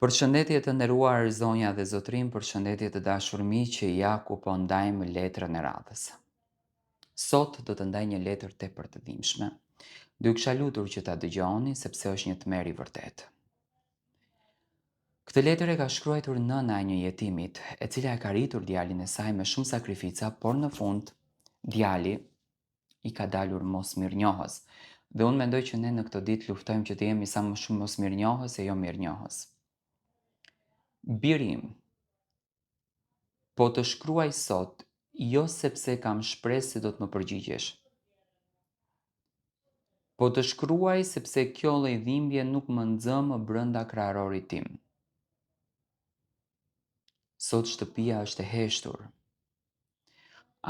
Përshëndetje të nderuar zonja dhe zotrin, përshëndetje të dashur miq që ja ku po ndajmë letrën e radhës. Sot do të ndaj një letër tepër të dhimbshme. Do ju kisha lutur që ta dëgjoni sepse është një tmerr i vërtetë. Këtë letër e ka shkruar nëna e një jetimit, e cila e ka rritur djalin e saj me shumë sakrifica, por në fund djali i ka dalur mosmirnjohës. Dhe unë mendoj që ne në këtë ditë luftojmë që të jemi sa më shumë mosmirnjohës e jo mirënjohës. Biri im, po të shkruaj sot, jo sepse kam shpresë se do të më përgjigjesh. Po të shkruaj sepse kjo lloj dhimbje nuk më nxë më brenda kraharorit tim. Sot shtëpia është e heshtur.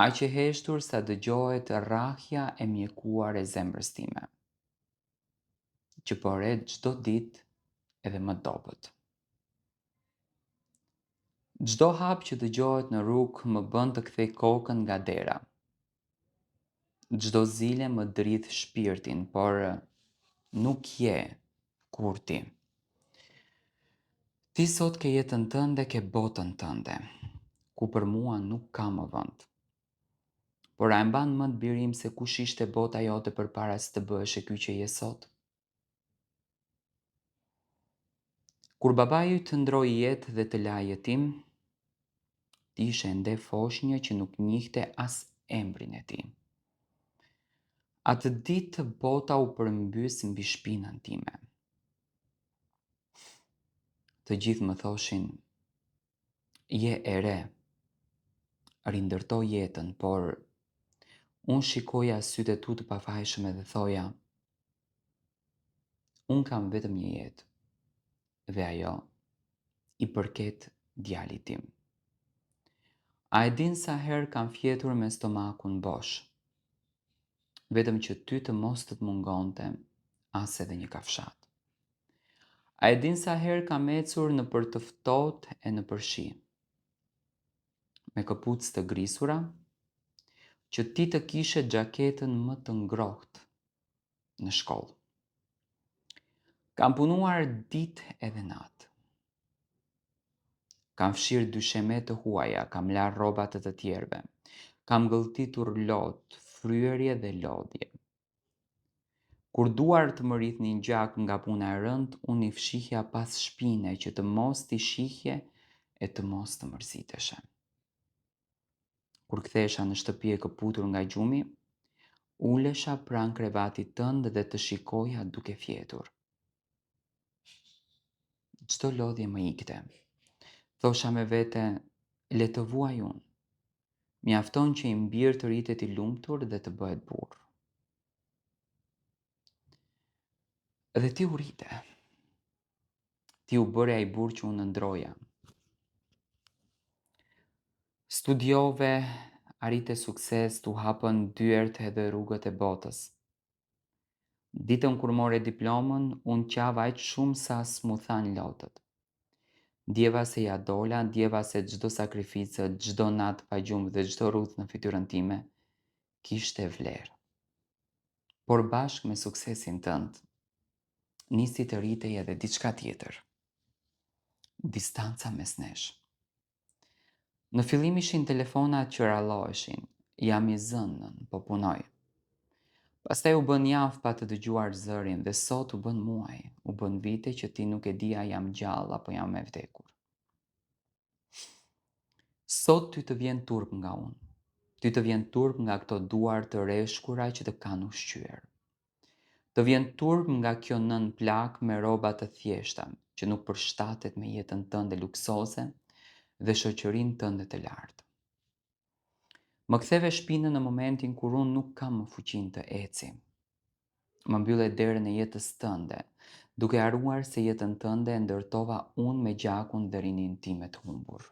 Aq e heshtur sa dëgjohet rrahja e mjekuar e zemrës time, që po rret çdo ditë edhe më dobët. Çdo hap që dëgjohet në rrugë më bën të kthej kokën nga dera. Çdo zile më dridh shpirtin, por nuk je kur ti. Ti sot ke jetën tënde, ke botën tënde, ku për mua nuk ka më vend. Por a e mban mend biri im se kush ishte bota jote përpara se të bëhesh e ky që je sot? Kur babai yt të ndroi jetë dhe të la jetim, ti ishe ende foshnjë që nuk njihte as emrin e tij. Atë ditë bota u përmbys mbi shpinën time. Të gjithë më thoshin, je e re, rindërto jetën, por unë shikoja sytë e tu të pafajshëm dhe thoja, unë kam vetëm një jetë, dhe ajo i përket djalit tim. A e din sa herë kam fjetur me stomakun bosh, vetëm që ty të mos të mungonte as edhe një kafshat. A e din sa herë kam ecur në për të ftohtë e në përshi, me këpucë të grisura, që ti të kishe xhaketën më të ngrohtë në shkollë. Kam punuar ditë edhe natë. Kam fshirë dysheme të huaja, kam larë rrobat të tjerëve, kam gëlltitur lot, fryerje dhe lodhje. Kur duart më rrithnin gjak nga puna e rëndë, unë i fshihja pas shpine që të mos t'i shihje e të mos të mërziteshe. Kur kthehesha në shtëpi e këputur nga gjumi, ulesha pranë krevatit tënd dhe të shikoja duke fjetur. Çdo lodhje më ikte. Thosha me vete, le të vuaj unë. Mjafton që i mbirë të rritet i lumtur dhe të bëhet burr. Dhe ti u rrite. Ti u bëre ai burr që unë ndroja. Studiove, arrite sukses, tu hapën dyert edhe rrugët e botës. Ditën kur more diplomën, unë qava aq shumë sa s'mu than lotët. Ndjeva se ja dola, ndjeva se çdo sakrificë, çdo natë pa gjumë dhe çdo rruth në fytyrën time kishte vlerë. Por bashkë me suksesin tënd, nisi të rritej edhe diçka tjetër. Distanca mes nesh. Në fillim ishin telefonat që ralloheshin, jam i zënën, po punoj. Pastaj u bën javë pa të dëgjuar zërin dhe sot u bën muaj, u bën vite që ti nuk e dia jam gjallë apo jam e vdekur. Sot ty të vjen turp nga unë. Ty të vjen turp nga këto duar të reshkura që të kanë ushqyer. Të vjen turp nga kjo nën plak me rroba të thjeshta, që nuk përshtatet me jetën tënde luksoze dhe shoqërinë tënde të lartë. Më ktheve shpinën në momentin kur unë nuk kam më fuqinë të eci. Më mbylle derën e jetës tënde, duke harruar se jetën tënde e ndërtova unë me gjakun dhe rinin time të humbur.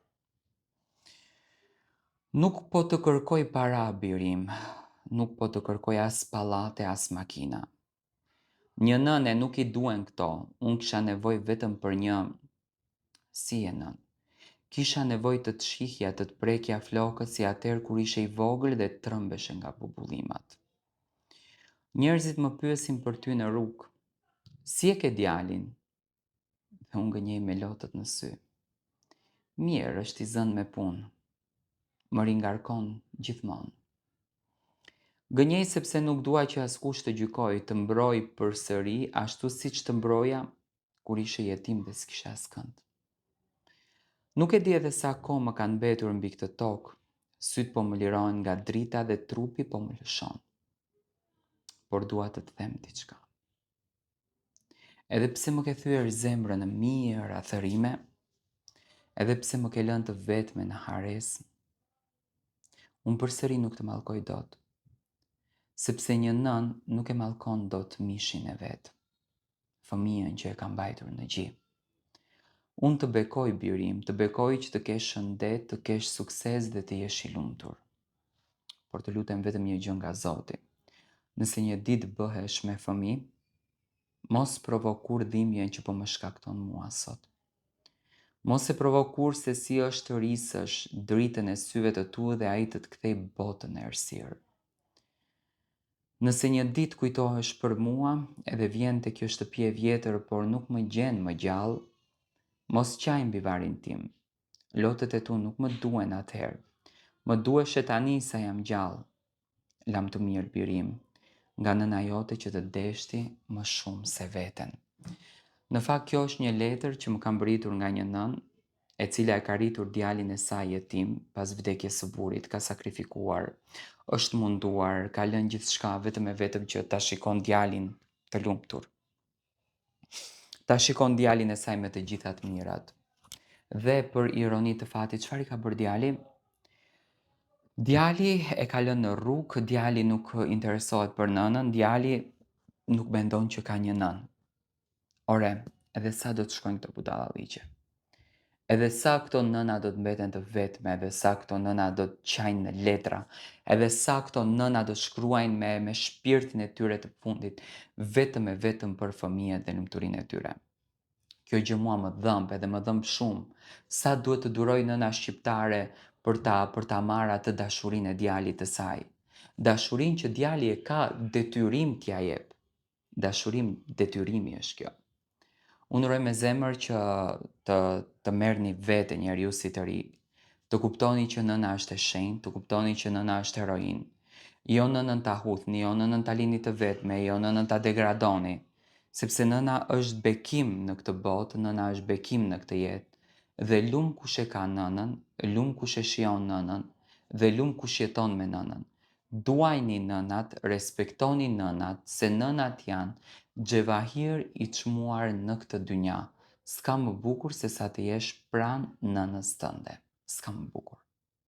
Nuk po të kërkoj para birim, nuk po të kërkoj as pallate as makina. Një nëne nuk i duen këto, unë kisha nevojë vetëm për një si e nën. Kisha nevojë të të shihja, të të prekja flokët si atëherë kur ishe i vogël dhe trëmbeshe nga bubullimat. Njerëzit më pyesin për ty në rrugë. Si e ke djalin? e unë gënjej me lotët në sy. Mirë është i zënë me punë, më ringarkon gjithmonë. Gënjej sepse nuk dua që askush të gjykoj, të mbroj përsëri ashtu siç të mbroja kur ishe jetim dhe s'kisha askënd. Nuk e di edhe sa kohë më kanë mbetur mbi këtë tokë, syt po më lirohen nga drita dhe trupi po më lëshon. Por dua të të them diçka. Edhe pse më ke thyer zemrën në mijëra thërime, edhe pse më ke lënë të vetme në haresë, unë përsëri nuk të mallkoj dot, sepse një nën nuk e mallkon dot mishin e vet, fëmijën që e ka mbajtur në gji. Unë të bekoj birim, të bekoj që të kesh shëndet, të kesh sukses dhe të jesh i lumtur. Por të lutem vetëm një gjë nga Zoti. Nëse një ditë bëhesh me fëmijë, mos provo kur dhimbjen që po më shkakton mua sot. Mos e provo kur se si është të rrisësh dritën e syve të tu dhe ai të të kthej botën e errësirë. Nëse një ditë kujtohesh për mua edhe vjen te kjo shtëpi e vjetër por nuk më gjen më gjallë, mos qaj mbi varin tim. Lotët e tu nuk më duen atëherë. Më duhesh tani sa jam gjallë. Lam të mirë birim, nga nëna jote që të deshti më shumë se veten. Në fakt kjo është një letër që më ka mbritur nga një nën, e cila e ka rritur djalin e saj jetim pas vdekjes së burrit, ka sakrifikuar, është munduar, ka lënë gjithçka vetëm e vetëm që ta shikon djalin të lumtur. Ta shikon djalin e saj me të gjitha të mirat. Dhe për ironi të fatit, çfarë i ka bërë djali? Djali e ka lënë në rrugë, djali nuk interesohet për nënën, djali nuk mendon që ka një nën. Ore, edhe sa do të shkojnë këto budallalliqe? Edhe sa këto nëna do të mbeten të vetme, edhe sa këto nëna do të qajnë në letra, edhe sa këto nëna do shkruajnë me shpirtin e tyre të fundit, vetëm e vetëm për fëmijët dhe lumturinë e tyre. Kjo gjë mua më dhëmb edhe më dhëmb shumë. Sa duhet të duroj nëna shqiptare për ta marrë atë dashurinë e djalit të saj. Dashurinë që djali e ka detyrim t'ja jep. Detyrimi është kjo. Unë uroj me zemër që të merrni vete njeriu si të ri, të kuptoni që nëna është e shenjtë, të kuptoni që nëna është heroinë. Jo nënën ta hudhni, jo nënën ta lini të vetme, jo nënën ta degradoni, sepse nëna është bekim në këtë botë, nëna është bekim në këtë jetë, dhe lum kush e ka nënën, lum kush e shijon nënën, dhe lum kush jeton me nënën. Duajni nënat, respektoni nënat, se nënat janë xhevahir i çmuar në këtë dynja. S'ka më bukur se sa të jesh pranë nënës tënde. S'ka më bukur.